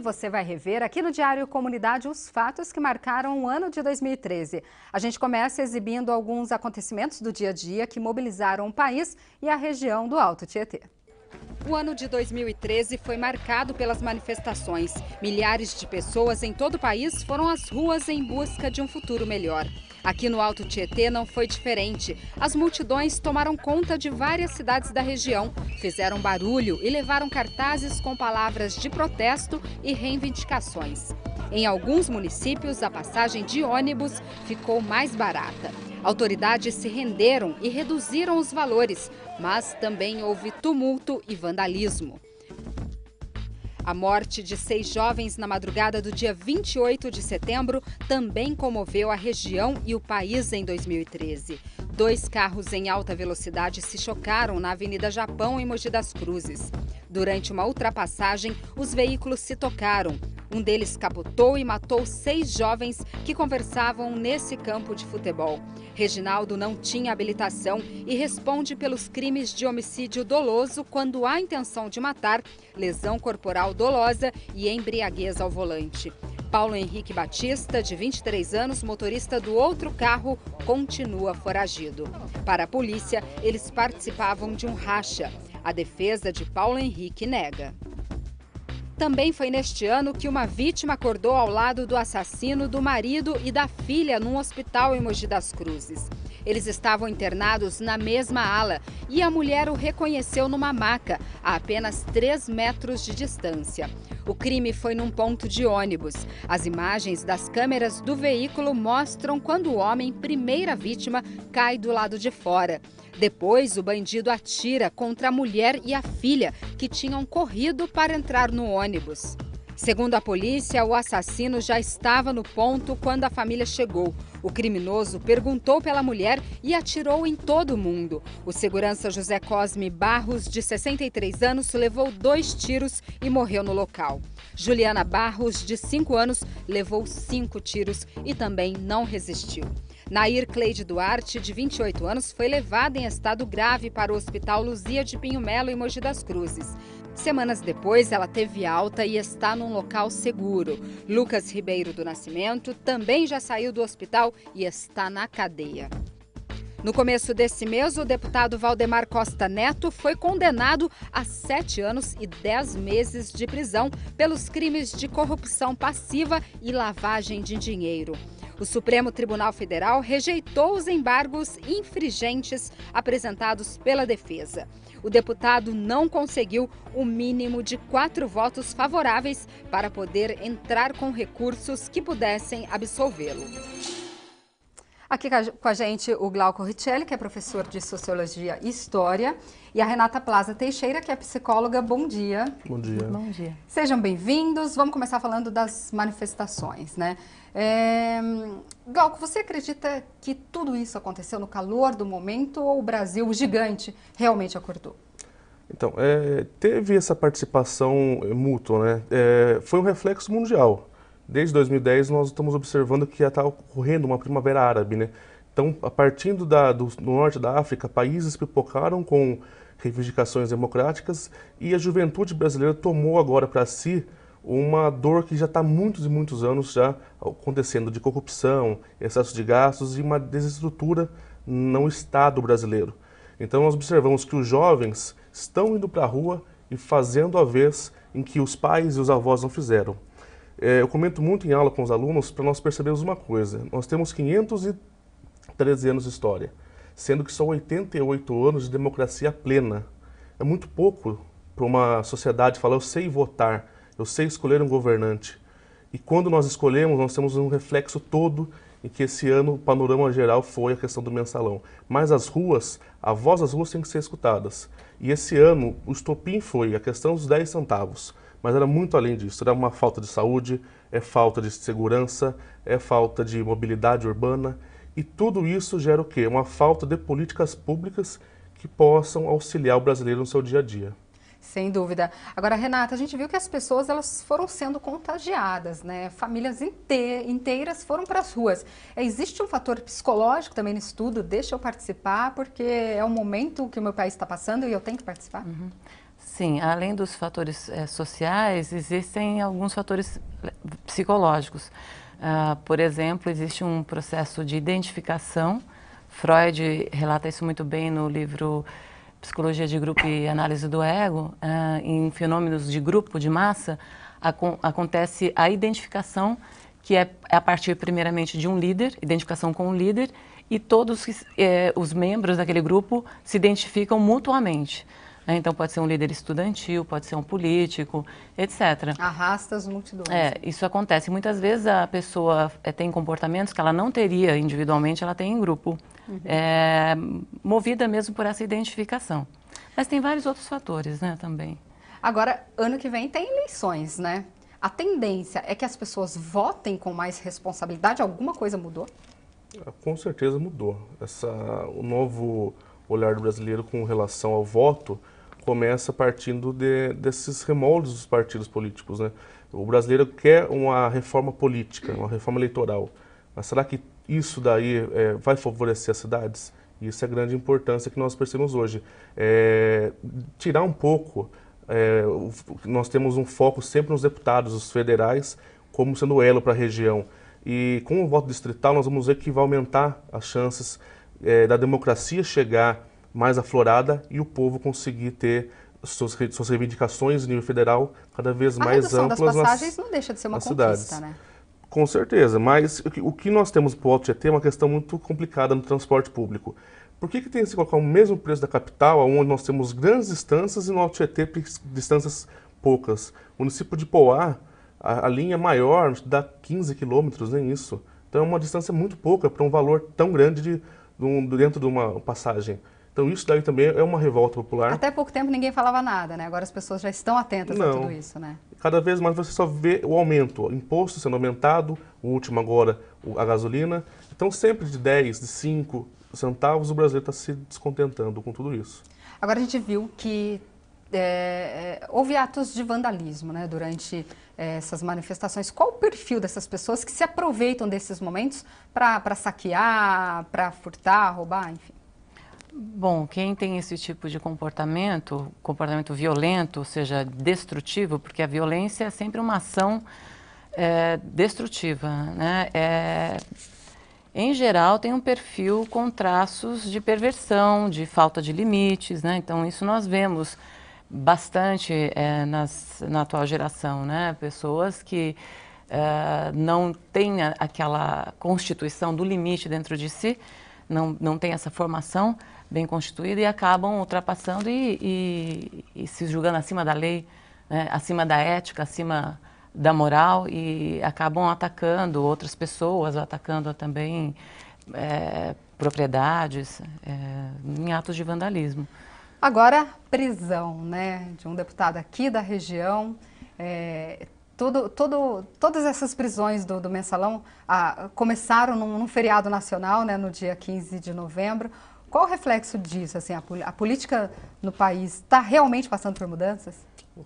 você vai rever aqui no Diário Comunidade os fatos que marcaram o ano de 2013. A gente começa exibindo alguns acontecimentos do dia a dia que mobilizaram o país e a região do Alto Tietê. O ano de 2013 foi marcado pelas manifestações. Milhares de pessoas em todo o país foram às ruas em busca de um futuro melhor. Aqui no Alto Tietê não foi diferente. As multidões tomaram conta de várias cidades da região, fizeram barulho e levaram cartazes com palavras de protesto e reivindicações. Em alguns municípios, a passagem de ônibus ficou mais barata. Autoridades se renderam e reduziram os valores, mas também houve tumulto e vandalismo. A morte de 6 jovens na madrugada do dia 28 de setembro também comoveu a região e o país em 2013. 2 carros em alta velocidade se chocaram na Avenida Japão, em Mogi das Cruzes. Durante uma ultrapassagem, os veículos se tocaram. Um deles capotou e matou 6 jovens que conversavam nesse campo de futebol. Reginaldo não tinha habilitação e responde pelos crimes de homicídio doloso quando há intenção de matar, lesão corporal dolosa e embriaguez ao volante. Paulo Henrique Batista, de 23 anos, motorista do outro carro, continua foragido. Para a polícia, eles participavam de um racha. A defesa de Paulo Henrique nega. Também foi neste ano que uma vítima acordou ao lado do assassino do marido e da filha num hospital em Mogi das Cruzes. Eles estavam internados na mesma ala e a mulher o reconheceu numa maca, a apenas 3 metros de distância. O crime foi num ponto de ônibus. As imagens das câmeras do veículo mostram quando o homem, primeira vítima, cai do lado de fora. Depois, o bandido atira contra a mulher e a filha, que tinham corrido para entrar no ônibus. Segundo a polícia, o assassino já estava no ponto quando a família chegou. O criminoso perguntou pela mulher e atirou em todo mundo. O segurança José Cosme Barros, de 63 anos, levou 2 tiros e morreu no local. Juliana Barros, de 5 anos, levou 5 tiros e também não resistiu. Nair Cleide Duarte, de 28 anos, foi levada em estado grave para o Hospital Luzia de Pinho Melo, em Mogi das Cruzes. Semanas depois, ela teve alta e está num local seguro. Lucas Ribeiro do Nascimento também já saiu do hospital e está na cadeia. No começo desse mês, o deputado Valdemar Costa Neto foi condenado a 7 anos e 10 meses de prisão pelos crimes de corrupção passiva e lavagem de dinheiro. O Supremo Tribunal Federal rejeitou os embargos infringentes apresentados pela defesa. O deputado não conseguiu o mínimo de 4 votos favoráveis para poder entrar com recursos que pudessem absolvê-lo. Aqui com a gente o Glauco Richelli, que é professor de Sociologia e História, e a Renata Plaza Teixeira, que é psicóloga. Bom dia. Bom dia. Bom dia. Sejam bem-vindos. Vamos começar falando das manifestações, né? Glauco, você acredita que tudo isso aconteceu no calor do momento ou o Brasil, o gigante, realmente acordou? Então, teve essa participação mútua, né? Foi um reflexo mundial. Desde 2010 nós estamos observando que já está ocorrendo uma primavera árabe, né? Então, a partir do norte da África, países pipocaram com reivindicações democráticas e a juventude brasileira tomou agora para si uma dor que já está há muitos e muitos anos já acontecendo, de corrupção, excesso de gastos e uma desestrutura no Estado brasileiro. Então nós observamos que os jovens estão indo para a rua e fazendo a vez em que os pais e os avós não fizeram. Eu comento muito em aula com os alunos para nós percebermos uma coisa. Nós temos 513 anos de história, sendo que só 88 anos de democracia plena. É muito pouco para uma sociedade falar, eu sei votar, eu sei escolher um governante. E quando nós escolhemos, nós temos um reflexo todo em que esse ano o panorama geral foi a questão do mensalão. Mas as ruas, a voz das ruas tem que ser escutadas. E esse ano o estopim foi a questão dos 10 centavos. Mas era muito além disso, era uma falta de saúde, é falta de segurança, é falta de mobilidade urbana. E tudo isso gera o quê? Uma falta de políticas públicas que possam auxiliar o brasileiro no seu dia a dia. Sem dúvida. Agora, Renata, a gente viu que as pessoas elas foram sendo contagiadas, né? Famílias inteiras foram para as ruas. Existe um fator psicológico também no estudo? Deixa eu participar, porque é o momento que o meu país está passando e eu tenho que participar? Sim, além dos fatores sociais, existem alguns fatores psicológicos. Por exemplo, existe um processo de identificação. Freud relata isso muito bem no livro Psicologia de Grupo e Análise do Ego. Em fenômenos de grupo, de massa, acontece a identificação, que é a partir primeiramente de um líder, identificação com um líder, e todos os membros daquele grupo se identificam mutuamente. Então pode ser um líder estudantil, pode ser um político, etc. Arrasta as multidões. Isso acontece. Muitas vezes a pessoa tem comportamentos que ela não teria individualmente, ela tem em grupo. Movida mesmo por essa identificação. Mas tem vários outros fatores, né, também. Agora, ano que vem tem eleições, né? A tendência é que as pessoas votem com mais responsabilidade? Alguma coisa mudou? Com certeza mudou. O novo olhar do brasileiro com relação ao voto começa partindo desses remoldes dos partidos políticos, né? O brasileiro quer uma reforma política, uma reforma eleitoral. Mas será que isso daí vai favorecer as cidades? Isso é a grande importância que nós percebemos hoje. Tirar um pouco, nós temos um foco sempre nos deputados, os federais, como sendo o elo para a região. E com o voto distrital nós vamos ver que vai aumentar as chances da democracia chegar mais aflorada e o povo conseguir ter suas reivindicações em nível federal cada vez mais amplas. A redução das passagens não deixa de ser uma conquista, né? Com certeza, mas o que nós temos para o Alto Tietê é uma questão muito complicada no transporte público. Por que tem que se colocar o mesmo preço da capital, onde nós temos grandes distâncias, e no Alto Tietê distâncias poucas? O município de Poá, a linha maior dá 15 quilômetros, nem isso. Então é uma distância muito pouca para um valor tão grande dentro de uma passagem. Então isso daí também é uma revolta popular. Até pouco tempo ninguém falava nada, né? Agora as pessoas já estão atentas a tudo isso, né? Cada vez mais você só vê o aumento, o imposto sendo aumentado, o último agora, a gasolina. Então sempre de 10, de 5 centavos, o brasileiro está se descontentando com tudo isso. Agora a gente viu que houve atos de vandalismo, né, durante essas manifestações. Qual o perfil dessas pessoas que se aproveitam desses momentos para saquear, para furtar, roubar, enfim? Bom, quem tem esse tipo de comportamento violento, ou seja, destrutivo, porque a violência é sempre uma ação destrutiva, né? Em geral, tem um perfil com traços de perversão, de falta de limites, né? Então, isso nós vemos bastante na atual geração, né? Pessoas que não têm aquela constituição do limite dentro de si, não têm essa formação bem constituída e acabam ultrapassando e se julgando acima da lei, né? Acima da ética, acima da moral, e acabam atacando outras pessoas, atacando também propriedades, em atos de vandalismo. Agora, prisão, né, de um deputado aqui da região. Todas essas prisões do Mensalão começaram num feriado nacional, né, no dia 15 de novembro. Qual o reflexo disso? Assim, a política no país está realmente passando por mudanças?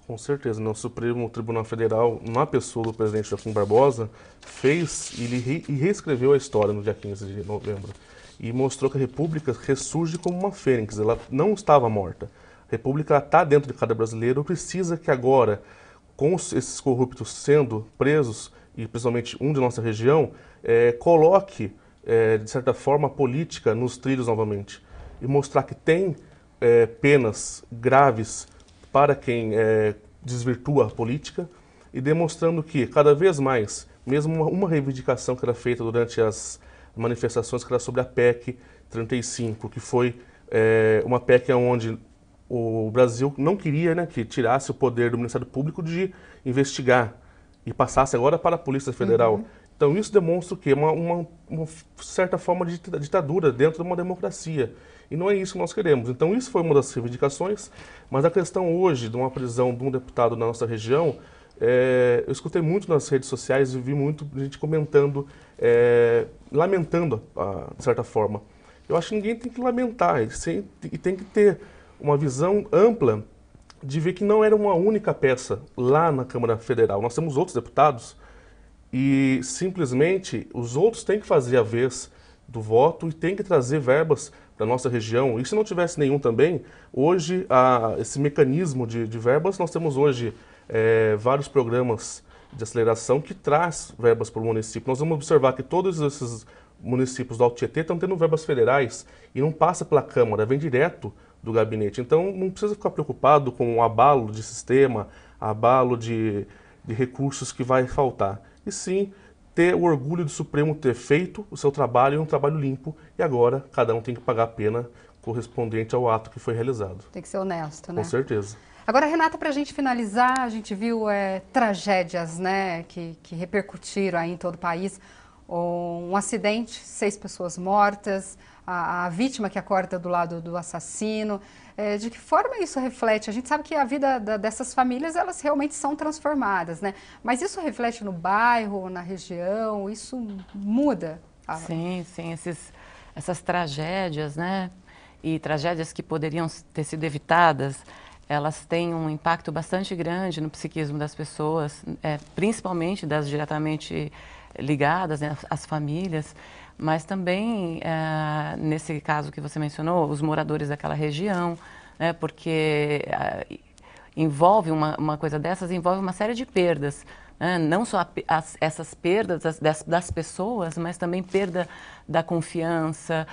Com certeza, né? O Supremo Tribunal Federal, na pessoa do presidente Joaquim Barbosa, fez e reescreveu a história no dia 15 de novembro. E mostrou que a República ressurge como uma fênix, ela não estava morta. A República está dentro de cada brasileiro, precisa que agora, com esses corruptos sendo presos, e principalmente um de nossa região, coloque, de certa forma, a política nos trilhos novamente. E mostrar que tem penas graves para quem desvirtua a política, e demonstrando que, cada vez mais, mesmo uma reivindicação que era feita durante as manifestações, que era sobre a PEC 35, que foi uma PEC onde o Brasil não queria, né, que tirasse o poder do Ministério Público de investigar e passasse agora para a Polícia Federal. Uhum. Então isso demonstra o quê? Uma certa forma de ditadura dentro de uma democracia. E não é isso que nós queremos. Então isso foi uma das reivindicações, mas a questão hoje de uma prisão de um deputado na nossa região, eu escutei muito nas redes sociais e vi muito gente comentando, lamentando, de certa forma. Eu acho que ninguém tem que lamentar, e tem que ter uma visão ampla de ver que não era uma única peça lá na Câmara Federal. Nós temos outros deputados e simplesmente os outros têm que fazer a vez do voto e tem que trazer verbas para a nossa região. E se não tivesse nenhum também, hoje, esse mecanismo de verbas, nós temos hoje vários programas de aceleração que traz verbas para o município. Nós vamos observar que todos esses municípios do Alto Tietê estão tendo verbas federais e não passa pela Câmara, vem direto do gabinete. Então, não precisa ficar preocupado com o abalo de sistema, abalo de recursos que vai faltar. E sim, ter o orgulho do Supremo ter feito o seu trabalho, um trabalho limpo, e agora cada um tem que pagar a pena correspondente ao ato que foi realizado. Tem que ser honesto, né? Com certeza. Agora, Renata, para a gente finalizar, a gente viu tragédias, né, que repercutiram aí em todo o país. Um acidente, 6 pessoas mortas, a vítima que acorda do lado do assassino. De que forma isso reflete? A gente sabe que a vida dessas famílias, elas realmente são transformadas, né? Mas isso reflete no bairro, na região, isso muda? Sim, essas tragédias, né? E tragédias que poderiam ter sido evitadas, elas têm um impacto bastante grande no psiquismo das pessoas, principalmente das diretamente ligadas, né, às famílias, mas também, nesse caso que você mencionou, os moradores daquela região, né, porque envolve uma coisa dessas, envolve uma série de perdas, né, não só essas perdas das pessoas, mas também perda da confiança,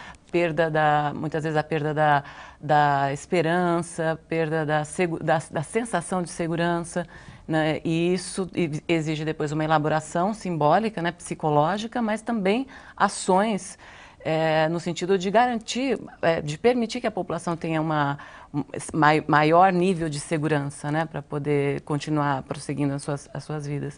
muitas vezes a perda da esperança, perda da sensação de segurança, né? E isso exige depois uma elaboração simbólica, né, psicológica, mas também ações no sentido de garantir, de permitir que a população tenha maior nível de segurança, né, para poder continuar prosseguindo as suas vidas.